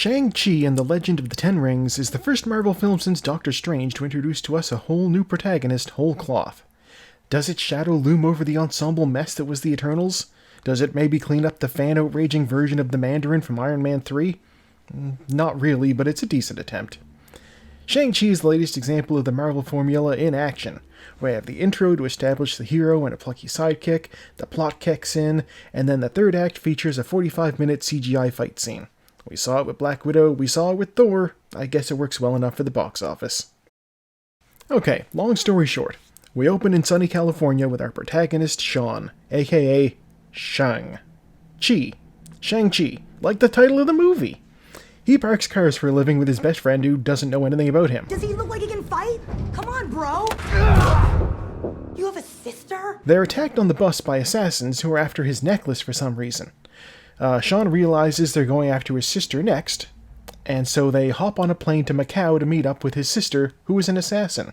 Shang-Chi and the Legend of the Ten Rings is the first Marvel film since Doctor Strange to introduce to us a whole new protagonist whole cloth. Does its shadow loom over the ensemble mess that was the Eternals? Does it maybe clean up the fan-outraging version of the Mandarin from Iron Man 3? Not really, but it's a decent attempt. Shang-Chi is the latest example of the Marvel formula in action, where you have the intro to establish the hero and a plucky sidekick, the plot kicks in, and then the third act features a 45-minute CGI fight scene. We saw it with Black Widow, we saw it with Thor. I guess it works well enough for the box office. Okay, long story short, we open in sunny California with our protagonist Sean, aka Shang-Chi. Shang-Chi, like the title of the movie. He parks cars for a living with his best friend who doesn't know anything about him. Does he look like he can fight? Come on, bro! You have a sister? They're attacked on the bus by assassins who are after his necklace for some reason. Sean realizes they're going after his sister next, and so they hop on a plane to Macau to meet up with his sister, who is an assassin.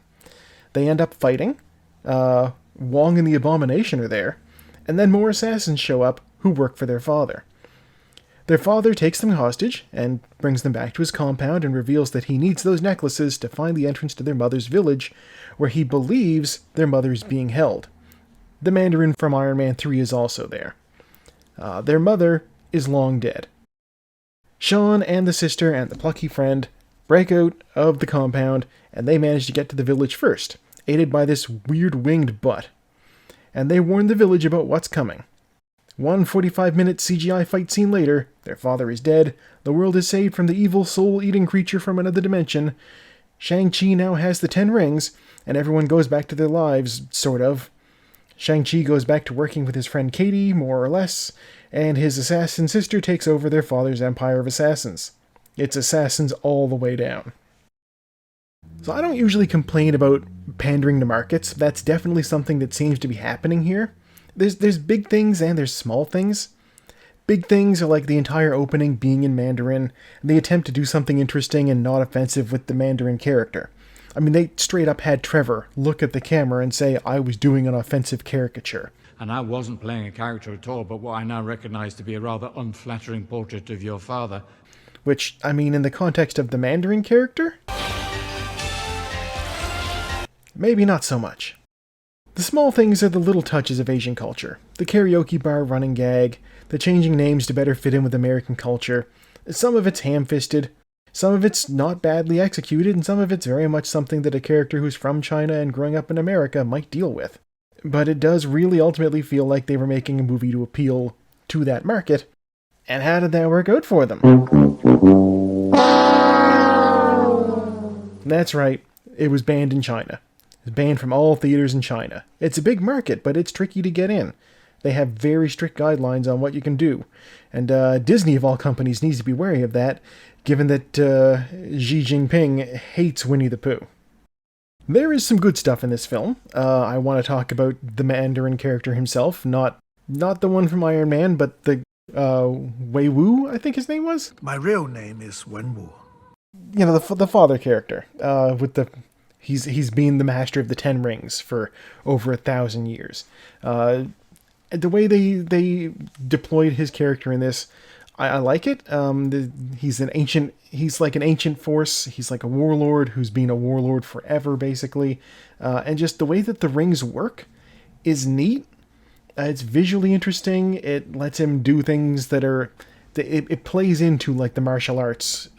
They end up fighting. Wong and the Abomination are there, and then more assassins show up who work for their father. Their father takes them hostage and brings them back to his compound and reveals that he needs those necklaces to find the entrance to their mother's village, where he believes their mother is being held. The Mandarin from Iron Man 3 is also there. Their mother is long dead. Sean and the sister and the plucky friend break out of the compound, and they manage to get to the village first, aided by this weird winged butt. And they warn the village about what's coming. One 45-minute CGI fight scene later, their father is dead, the world is saved from the evil soul-eating creature from another dimension, Shang-Chi now has the 10 rings, and everyone goes back to their lives, sort of. Shang-Chi goes back to working with his friend Katie, more or less, and his assassin sister takes over their father's empire of assassins. It's assassins all the way down. So I don't usually complain about pandering to markets. That's definitely something that seems to be happening here. There's big things and there's small things. Big things are like the entire opening being in Mandarin, and the attempt to do something interesting and not offensive with the Mandarin character. I mean, they straight up had Trevor look at the camera and say, "I was doing an offensive caricature." And I wasn't playing a character at all, but what I now recognize to be a rather unflattering portrait of your father. Which, I mean, in the context of the Mandarin character? Maybe not so much. The small things are the little touches of Asian culture. The karaoke bar running gag, the changing names to better fit in with American culture. Some of it's ham-fisted, some of it's not badly executed, and some of it's very much something that a character who's from China and growing up in America might deal with. But it does really ultimately feel like they were making a movie to appeal to that market. And how did that work out for them? That's right, it was banned in China. It's banned from all theaters in China. It's a big market, but it's tricky to get in. They have very strict guidelines on what you can do. And Disney, of all companies, needs to be wary of that, given that Xi Jinping hates Winnie the Pooh. There is some good stuff in this film. I want to talk about the Mandarin character himself, not the one from Iron Man, but the Wei Wu, I think his name was? My real name is Wenwu. You know, the father character, with the... He's been the master of the 10 rings for over 1,000 years. The way they deployed his character in this, I like it. He's like an ancient force. He's like a warlord who's been a warlord forever, basically. And just the way that the rings work is neat. It's visually interesting. It lets him do things that are... It plays into like the martial arts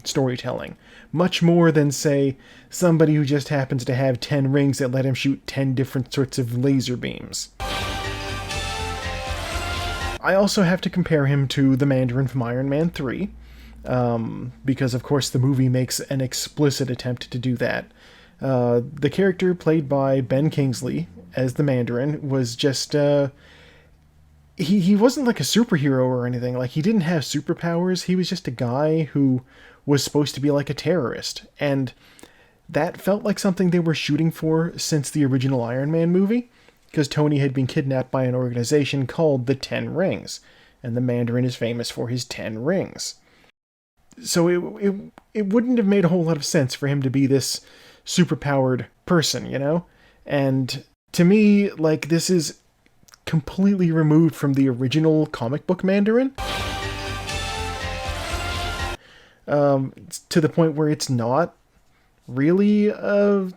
storytelling. Much more than, say, somebody who just happens to have 10 rings that let him shoot 10 different sorts of laser beams. I also have to compare him to the Mandarin from Iron Man 3, because of course the movie makes an explicit attempt to do that. The character played by Ben Kingsley as the Mandarin was just... He wasn't like a superhero or anything. Like, he didn't have superpowers. He was just a guy who was supposed to be like a terrorist. And that felt like something they were shooting for since the original Iron Man movie, because Tony had been kidnapped by an organization called the 10 Rings, and the Mandarin is famous for his 10 rings. So it wouldn't have made a whole lot of sense for him to be this superpowered person, you know? And to me, like, this is completely removed from the original comic book Mandarin. to the point where it's not really a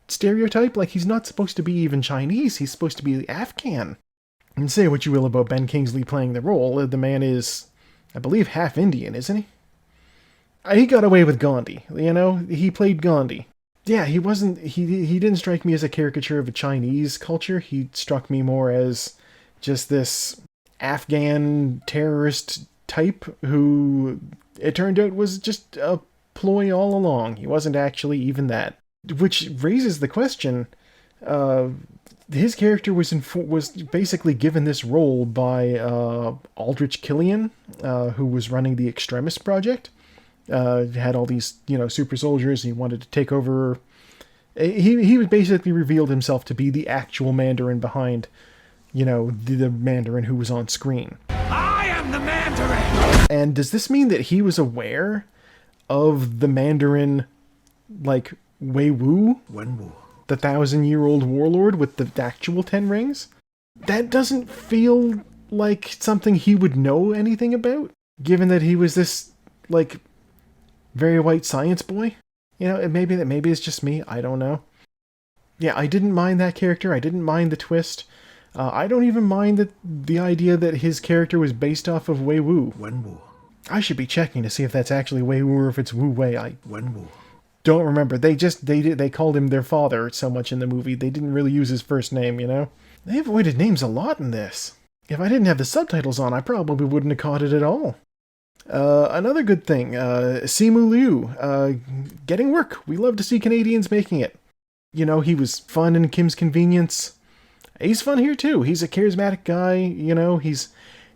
stereotype. Like, he's not supposed to be even Chinese, he's supposed to be Afghan. And say what you will about Ben Kingsley playing the role, the man is, I believe, half Indian, isn't he? He got away with Gandhi, he played Gandhi. Yeah, he didn't strike me as a caricature of a Chinese culture, he struck me more as just this Afghan terrorist type who, it turned out, was just a ploy all along. He wasn't actually even that. Which raises the question, his character was basically given this role by Aldrich Killian, who was running the Extremist Project. Had all these, super soldiers, and he wanted to take over. He basically revealed himself to be the actual Mandarin behind, the Mandarin who was on screen. I am the Mandarin! And does this mean that he was aware of the Mandarin, like, Wei Wu? Wenwu. The 1,000-year-old warlord with the actual 10 rings? That doesn't feel like something he would know anything about, given that he was this, like, very white science boy. Maybe it's just me, I don't know. Yeah, I didn't mind that character, I didn't mind the twist. I don't even mind the idea that his character was based off of Wei Wu. Wenwu. I should be checking to see if that's actually Wei Wu or if it's Wu Wei. I Wenwu. don't remember. They called him their father so much in the movie. They didn't really use his first name, They avoided names a lot in this. If I didn't have the subtitles on, I probably wouldn't have caught it at all. Another good thing, Simu Liu, getting work. We love to see Canadians making it. He was fun in Kim's Convenience. He's fun here too. He's a charismatic guy, he's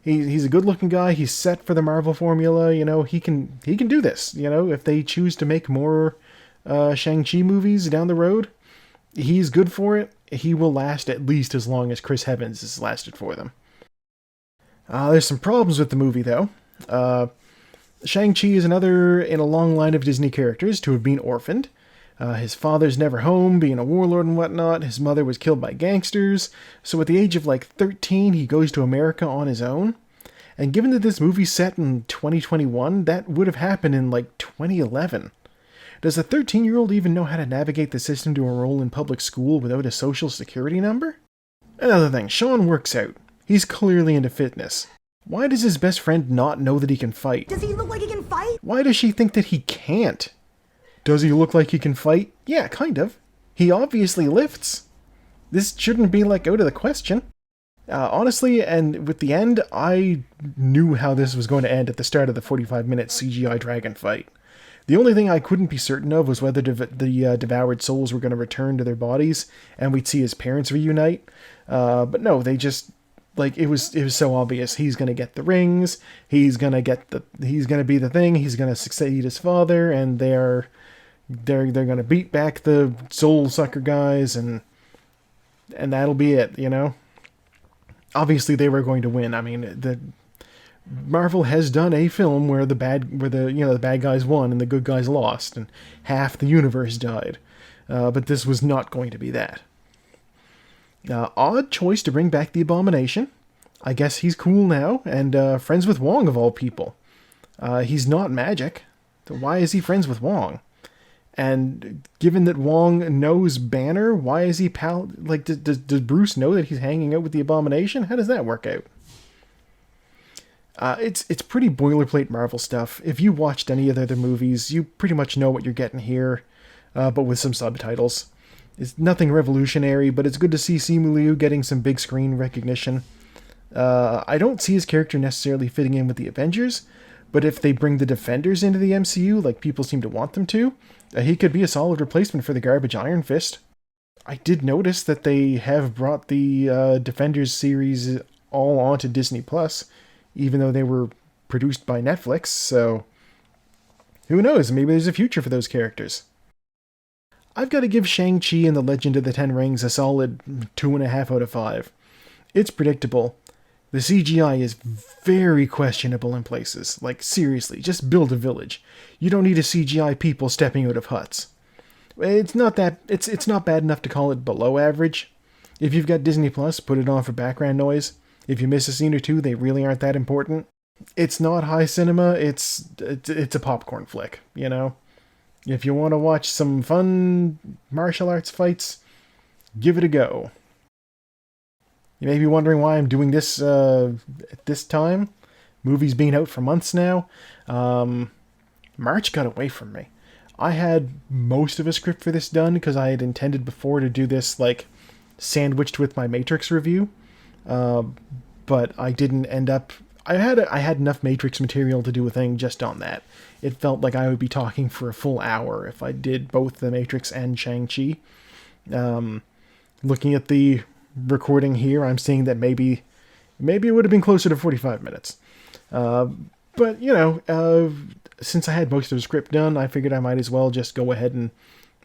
a good-looking guy. He's set for the Marvel formula, he can do this, if they choose to make more Shang-Chi movies down the road, he's good for it. He will last at least as long as Chris Evans has lasted for them. There's some problems with the movie, though. Shang-Chi is another in a long line of Disney characters to have been orphaned. His father's never home, being a warlord and whatnot. His mother was killed by gangsters. So at the age of 13, he goes to America on his own. And given that this movie's set in 2021, that would have happened in 2011. Does a 13-year-old even know how to navigate the system to enroll in public school without a social security number? Another thing, Sean works out. He's clearly into fitness. Why does his best friend not know that he can fight? Does he look like he can fight? Why does she think that he can't? Does he look like he can fight? Yeah, kind of. He obviously lifts. This shouldn't be out of the question. Honestly, and with the end, I knew how this was going to end at the start of the 45-minute CGI dragon fight. The only thing I couldn't be certain of was whether the devoured souls were going to return to their bodies and we'd see his parents reunite. But no, they just, it was so obvious. He's going to get the rings, he's going to be the thing, he's going to succeed his father, and they're going to beat back the soul sucker guys, and that'll be it, Obviously, they were going to win. I mean, Marvel has done a film where the bad guys won and the good guys lost, and half the universe died. But this was not going to be that. Odd choice to bring back the Abomination. I guess he's cool now, and friends with Wong of all people. He's not magic. So why is he friends with Wong? And given that Wong knows Banner, why is he does Bruce know that he's hanging out with the Abomination? How does that work out? It's pretty boilerplate Marvel stuff. If you watched any of the other movies, you pretty much know what you're getting here, but with some subtitles. It's nothing revolutionary, but it's good to see Simu Liu getting some big screen recognition. I don't see his character necessarily fitting in with the Avengers, but if they bring the Defenders into the MCU like people seem to want them to, he could be a solid replacement for the garbage Iron Fist. I did notice that they have brought the Defenders series all onto Disney+, even though they were produced by Netflix, so who knows, maybe there's a future for those characters. I've got to give Shang-Chi and the Legend of the Ten Rings a solid 2.5 out of 5. It's predictable. The CGI is very questionable in places. Seriously, just build a village. You don't need a CGI people stepping out of huts. It's not bad enough to call it below average. If you've got Disney Plus, put it on for background noise. If you miss a scene or two, they really aren't that important. It's not high cinema. It's a popcorn flick, you know? If you want to watch some fun martial arts fights, give it a go. You may be wondering why I'm doing this at this time. Movie's been out for months now. March got away from me. I had most of a script for this done because I had intended before to do this like sandwiched with my Matrix review, but I didn't end up. I had enough Matrix material to do a thing just on that. It felt like I would be talking for a full hour if I did both the Matrix and Shang-Chi. Looking at the recording here, I'm seeing that maybe it would have been closer to 45 minutes. But, you know, since I had most of the script done, I figured I might as well just go ahead and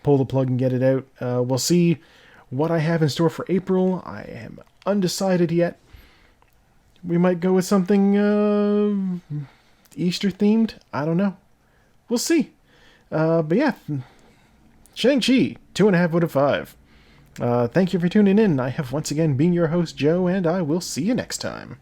pull the plug and get it out. We'll see what I have in store for April. I am undecided yet. We might go with something Easter themed. I don't know. We'll see. But yeah, Shang-Chi, 2.5 out of 5. Thank you for tuning in. I have once again been your host, Joe, and I will see you next time.